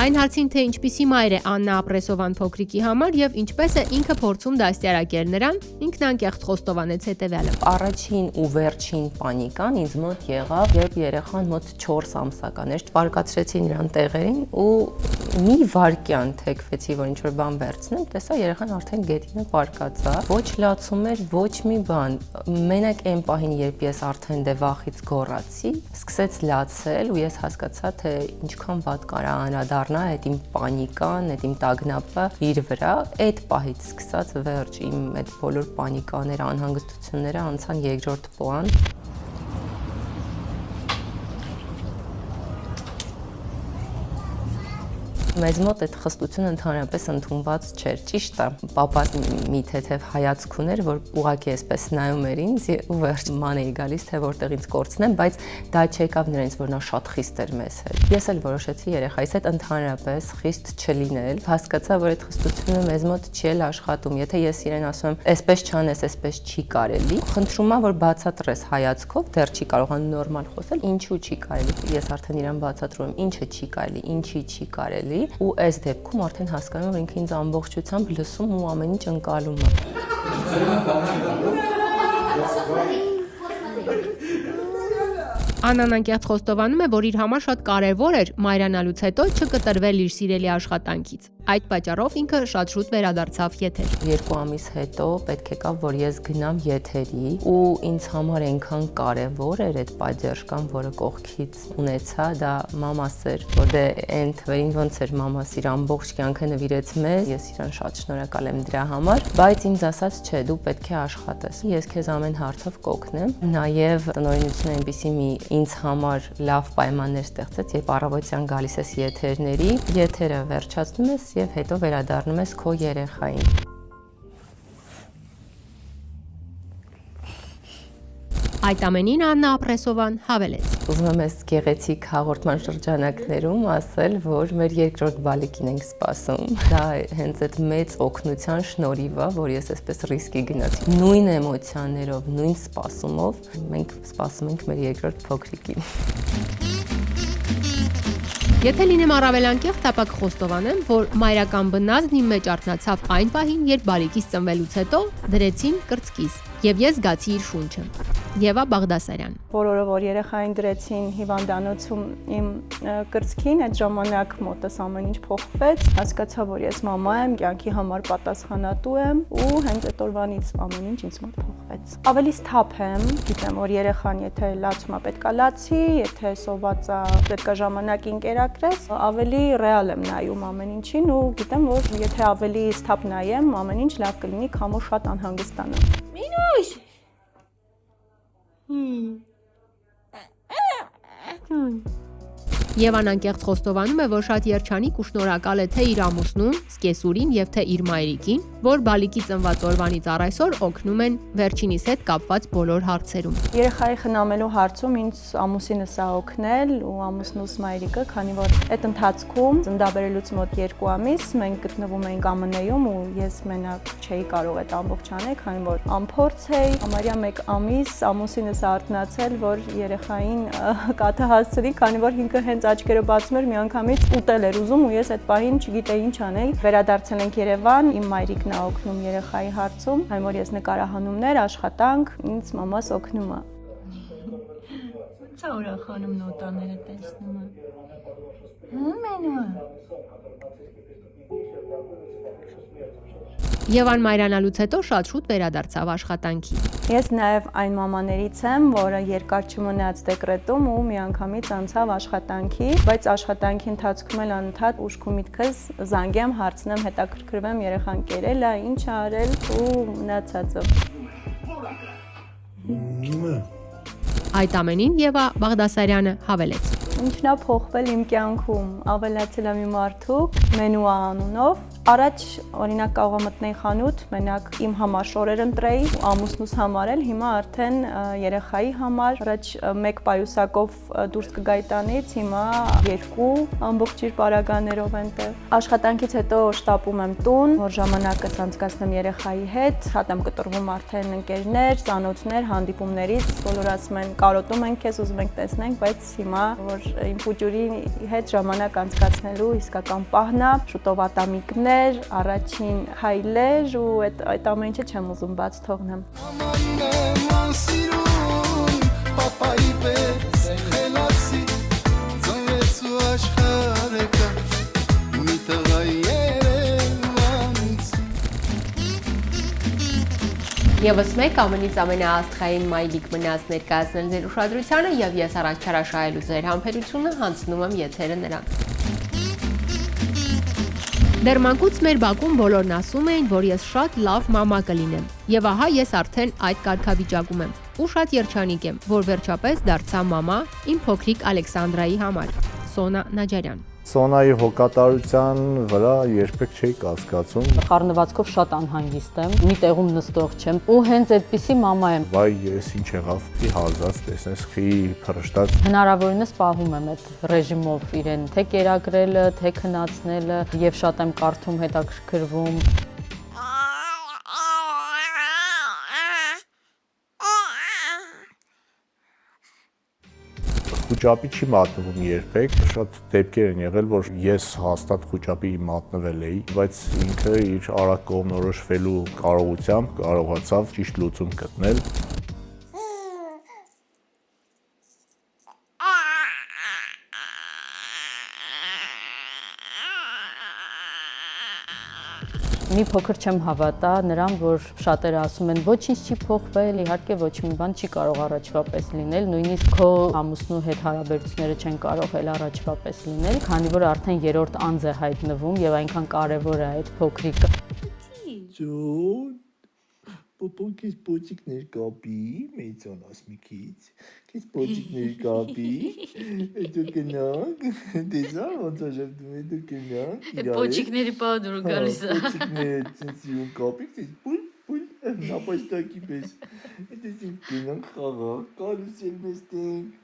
Այն հարցին, թե ինչպիսի մայր է Աննա Ապրեսովան փոքրիկի համար եւ ինչպես է ինքը փորձում դաստիարակել նրան, ինքն անկեղծ խոստովանեց հետեւյալը. Առաջին ու վերջին պանիկան ինձ մոտ եղավ, երբ երեխան մոտ 4 ամսական էր, պարկացրեցի նրան տեղերին ու մի վայրկյան թեքվեցի, որ ինչ-որ բան վերցնեմ, տեսա երեխան արդեն գետինը պարկած է, ոչ լացում էր, ոչ մի բան։ Մենակ այն պահին, երբ ես արդեն դե վախից գոռացի, սկսեց լացել ու ես հասկացա, թե ինչքան վատ կարա անդառնա այդ իմ պանիկան, այդ իմ տագնապը իր վրա, այդ պահից սկսած վերջ իմ այդ բոլոր պանիկաները, անհանգստությունները անցան երկրորդ պլան։ Մեզ մոտ այդ խստությունը ընդհանրապես ընդունված չէր, ճիշտ է, պապաս մի թեթև հայացք ուներ, որ ուղղակի էսպես նայում էր ինձ ու վերջ ման էի գալիս, թե որտեղ ինձ կորցնեմ, բայց դա չեկավ նրանից, որ նա շատ խիստ էր մեզ հետ։ Ես էլ որոշեցի երեխայիս հետ ընդհանրապես խիստ չլինել, հասկացա, որ այդ խստությունը մեզ մոտ չի էլ աշխատում, եթե ես իրեն ասում եմ, էսպես չանես, էսպես չի կարելի, խնդրում եմ, որ բացատրես հայացքով, դեռ չի կարողանում նորմալ խոսել, ինչու չի կարելի։ Ես արդեն իրան բացատրում եմ, ինչը չի կարելի, ինչի չի կարելի ու այս դեպքում արդեն հասկանում եմ, որ ինքը ինձ ամբողջությամբ լսում ու ամեն ինչ ընկալում է։ Աննան անկեղծ խոստովանում է, որ իր համար շատ կարևոր էր մայրանալուց հետո չկտրվել իր սիրելի աշխատանքից։ Այդ պատճառով ինքը շատ շուտ վերադարձավ եթեր։ 2 ամիս հետո պետք եկավ, որ ես գնամ եթերի ու ինձ համար այնքան կարևոր էր այդ պատժական, որը կողքից ունեցա, դա մամաս էր, որ դե այն թվերին ոնց էր մամաս իր ամբողջ կյանքը նվիրեց մեզ, ես իրան շատ շնորհակալ եմ դրա համար, բայց ինձ ասաց, չէ, դու պետք է աշխատես։ Ես քեզ ամեն հարցով կօգնեմ։ Նաև տնօրինությունը այնպեսի մի ինձ համար լավ պայմաններ ստեղծեց, երբ առավոտյան գալիս ես եթերների, եթերը վերջացնում ես եւ հետո վերադառնում ես քո երեխային։ Այդ ամենին Աննա Ապրեսովան հավելեց. Ուզում եմ այս գեղեցիկ հաղորդման շրջանակներում ասել, որ մեր երկրորդ բալիկին ենք սպասում։ Դա հենց այդ մեծ օգնության շնորհիվ է, որ ես այսպես ռիսկի գնացի։ Նույն էմոցիաներով, նույն սպասումով մենք սպասում ենք մեր երկրորդ փոքրիկին։ Եթե լինեմ առավել անկեղծ, ապա կխոստովանեմ, որ մայրական բնազդն իմ մեջ արթնացավ այն պահին, երբ բալիկից ծնվելուց հետո դրեցին կրծքիս, եւ ես զգացի իր շունչը։ Եվա Բաղդասարյան։ Բոլորը, որ երեխային դրեցին հիվանդանոցում իմ կրծքին, այդ ժամանակ մոտս ամեն ինչ փոխվեց, հասկացա, որ ես մամա եմ, կյանքի համար պատասխանատու եմ ու հենց այդ օրվանից ամեն ինչ ինձ մոտ փոխվեց։ Ավելի սթափ եմ, գիտեմ, որ երեխան եթե լացում է, պետքա լացի, եթե սոված է, պետքա ժամանակին կերակրես, ավելի ռեալ եմ նայում ամեն ինչին ու գիտեմ, որ եթե ավելի սթափ նայեմ, ամեն ինչ լավ կլինի, քան որ շատ անհանգստանամ։ Մինուշ Եվան անկեղծ խոստովանում է, որ շատ երջանիկ ու շնորհակալ է թե իր ամուսնուն, Սկեսուրին եւ թե իր մայրիկին, որ բալիկի ծնված օրվանից առ այսօր օգնում են վերջինիս հետ կապված բոլոր հարցերում։ Երեխայի խնամելու հարցում ինձ ամուսինս է օգնել ու ամուսնուս մայրիկը, քանի որ այդ ընթացքում ծննդաբերելուց մոտ 2 ամիս մենք գտնվում էինք ԱՄՆ-ում ու ես մենակ չէի կարող այդ ամբողջ անել, քանի որ անփորձ էի, համարյա 1 ամիս ամուսինս արթնացել, որ երեխային կաթը հասցրի, քանի որ ինքը հենց աչքերը բացում էր, միանգամից ուտել էր ուզում ու ես այդ պահին չգիտեի ինչ անել։ Վերադարձել ենք Երևան, իմ մայրիկն է օգնում երեխայի հարցում, այն որ ես նկարահանումներ, աշխատանք, ինձ մամաս օգնում է։ Ո՞նց է ուրախանում նոտաները տեսնում է։ Մենու։ Եվան մայրանալուց հետո շատ շուտ վերադարձավ աշխատանքի։ Ես նաև այն մամաներից եմ, որը երկար չմնաց դեկրետում ու միանգամից անցավ աշխատանքի, բայց աշխատանքի ընթացքում էլ անընդհատ ուշքում միտքս զանգեմ, հարցնեմ, հետաքրքրվեմ երեխան կերել է, ինչ է արել ու մնացածը։ Այդ ամենին Եվա Բաղդասարյանը հավելեց. Ինչն է փոխվել իմ կյանքում, ավելացել եմ իմ արդյունք մենու անունով։ Առաջ օրինակ կարող մտնեի խանութ, մենակ իմ համար շորեր ընտրեի, ամուսնուս համար էլ, հիմա արդեն երեխայի համար, առաջ 1 պայուսակով դուրս կգայի տանից, հիմա 2 ամբողջ իր պարագաներով այնտեղ։ Աշխատանքից հետո շտապում եմ տուն, որ ժամանակս անցկացնեմ երեխայի հետ, շատ եմ կտրվում արդեն ընկերներ, ծանոթներ, հանդիպումներից, բոլորը ասում են կարոտում ենք քեզ, ուզում ենք տեսնենք, բայց հիմա որ որ իմ փուջուրի հետ ժամանակ անցկացնելու իսկական պահն է, շուտով ատամիկներ, առաջին հայլեր ու այդ ամեն ինչը չեմ ուզում բաց թողնեմ։ Եվս մեկ ամենից ամենաաստղային մայրիկ մնաց ներկայացնել ձեր ուշադրությանը եւ ես առաջ չարաշահելու ձեր համբերությունը հանձնում եմ եթերը նրան։ Դեռ մանկուց մեր բակում բոլորն ասում էին, որ ես շատ լավ մամա կլինեմ։ Եվ ահա ես արդեն այդ կարգավիճակում եմ։ Ու շատ երջանիկ եմ, որ վերջապես դարձա մամա իմ փոքրիկ Ալեքսանդրայի համար։ Սոնա Նաջարյան։ Սոնայի հոգատարության վրա երբեք չէի կասկածում։ Խառնվածքով շատ անհանգիստ եմ, մի տեղում նստող չեմ ու հենց այդպիսի մամա եմ։ Վայ, ես ինչ եղավ, ի հազած, տեսնես, խի փռշտաց։ Հնարավորինս պահում եմ այդ ռեժիմով իրեն թե կերակրելը, թե քնացնելը եւ շատ եմ կարդում, հետաքրքրվում։ Խուճապի չի մատնվում երբեք, շատ դեպքեր են եղել, որ ես հաստատ խուճապի մատնվել էի, բայց ինքը իր արագ կողմնորոշվելու կարողությամբ կարողացավ ճիշտ լուծում գտնել։ Մի փոքր չեմ հավատա նրան, որ շատերը ասում են ոչինչ չի փոխվել, իհարկե ոչ մի բան չի կարող առաջվա պես լինել, նույնիսկ քո ամուսնու հետ հարաբերությունները չեն կարող էլ առաջվա պես լինել, քանի որ արդեն երրորդ անձ է հայտնվում եւ այնքան կարեւոր է այդ փոքրիկը։ Ջոն, պոպոկից պոճիկներ կապի, մեծանաս մի քիչ, քիչ պոճիկներ կապի, դու կնանք, դեզա ոնց է ժպտում, դու կնանք։ Այդ պոճիկների պահ դուր գալիս է։ Պոճիկները ցնցիուն կապի, պուլ, նապաստակի պես։ Դες կնանք խաղալ, կարուսել նստենք։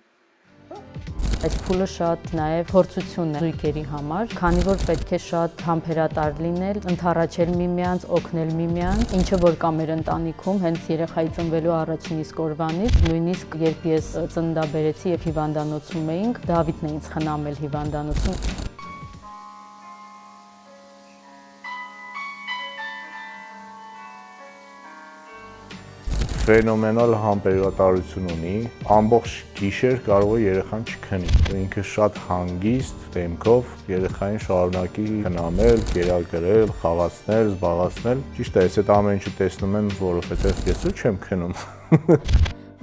Այս փուլը շատ նաև փորձություն է զույգերի համար, քանի որ պետք է շատ համբերատար լինել, ընդառաջել միմյանց, օգնել միմյանց, ինչը որ կա մեր ընտանիքում հենց երեխայի ծնվելու առաջին իսկ օրվանից, նույնիսկ երբ ես ծննդաբերեցի եւ հիվանդանոցում էինք, Դավիթն է ինձ խնամել հիվանդանոցում։ Ֆենոմենալ համբերատարություն ունի, ամբողջ գիշեր կարող է երեխան չքնի, ինքը շատ հանգիստ դեմքով երեխային շարունակի քնամել, կերակրել, խաղացնել, զբաղացնել, ճիշտ է, ես այդ ամեն ինչը տեսնում եմ, որովհետև ես ու չեմ քնում։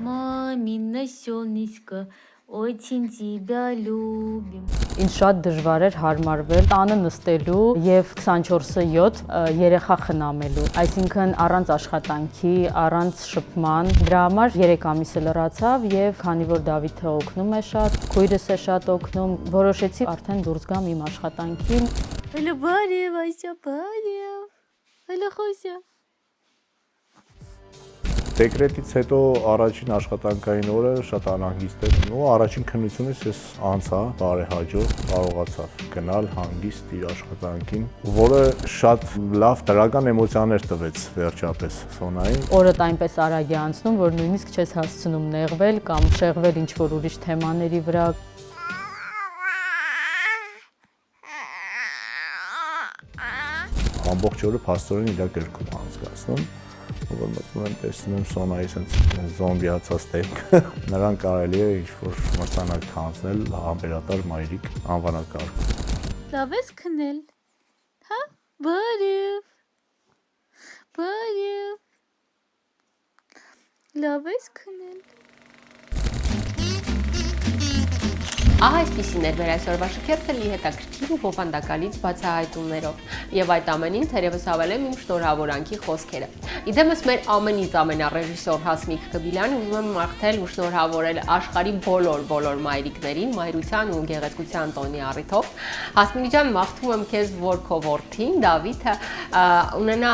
Մամինա солнышко, очень тебя любим։ Ինձ շատ դժվար էր հարմարվել տանը նստելու եւ 24/7 երեխա խնամելու, այսինքն առանց աշխատանքի, առանց շփման։ Դրա համար 3 ամիս լրացավ եւ քանի որ Դավիթը օգնում է շատ, քույրս է շատ օգնում, որոշեցի արդեն դուրս գամ իմ աշխատանքին։ Հələ բարև, այսա բարև։ Հələ խոսա։ Դեկրետից հետո առաջին աշխատանքային օրը շատ անհանգիստ էր ու առաջին քննությունից ես անցա բարեհաջող կարողացավ գնալ հանգիստ իր աշխատանքին, որը շատ լավ դրական էմոցիաներ տվեց վերջապես Սոնային։ Օրդ այնպես արագ է անցնում, որ նույնիսկ չես հասցնում նեղվել կամ շեղվել ինչ-որ ուրիշ թեմաների վրա։ Ամբողջ օրը փաստորեն իր գրքում անցկացնում։ Որ մտնում եմ տեսնում եմ Սոնայի սենց զոմբիացած դեմքը, նրան կարելի է ինչ-որ մրցանակ հանձնել համբերատար մայրիկ անվանակարգում։ Լավ ես քնել, հա, բարև, լավ ես քնել։ Ահա այսպիսին էր մեր այսօրվա շքերթը լի հետաքրքիր ու բովանդակալից բացահայտումներով եւ այդ ամենին թերևս ավելեմ իմ շնորհավորանքի խոսքերը։ Իդեմս մեր ամենից ամենառեժիսոր Հասմիկ Կբիլյանը ուզում եմ մաղթել ու շնորհավորել աշխարհի բոլոր մայրիկներին մայրության ու գեղեցկության տոնի առիթով։ Հասմիկ ջան, մաղթում եմ քեզ, որ քո որդին Դավիթը ունենա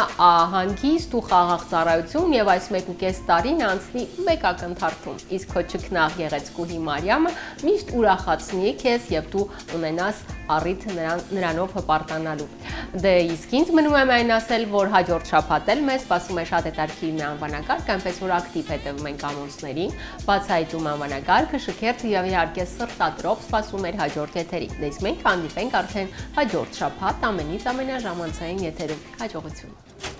հանգիստ ու խաղաղ ծառայություն եւ այս 1.5 տարին անցնի մեկ ակնթարթում, իսկ քո ճկնաղ գեղեցկուհի Մարիամը միշտ ուրախ դարձնի քեզ եւ դու ունենաս առիթ նրանով հպարտանալու։ Դե իսկ ինձ մնում է այն ասել, որ հաջորդ շաբաթ էլ մեզ սպասում է շատ հետաքրքիր մի անվանակարգ, այնպես որ ակտիվ հետևում ենք անոնսներին, բացահայտում անվանակարգը, շքերթ եւ իհարկե սրտադրող սպասում էր հաջորդ եթերին։ Դե իսկ մենք հանդիպենք արդեն հաջորդ շաբաթ ամենից ամենաժամանցային եթերում։ Հաջողություն։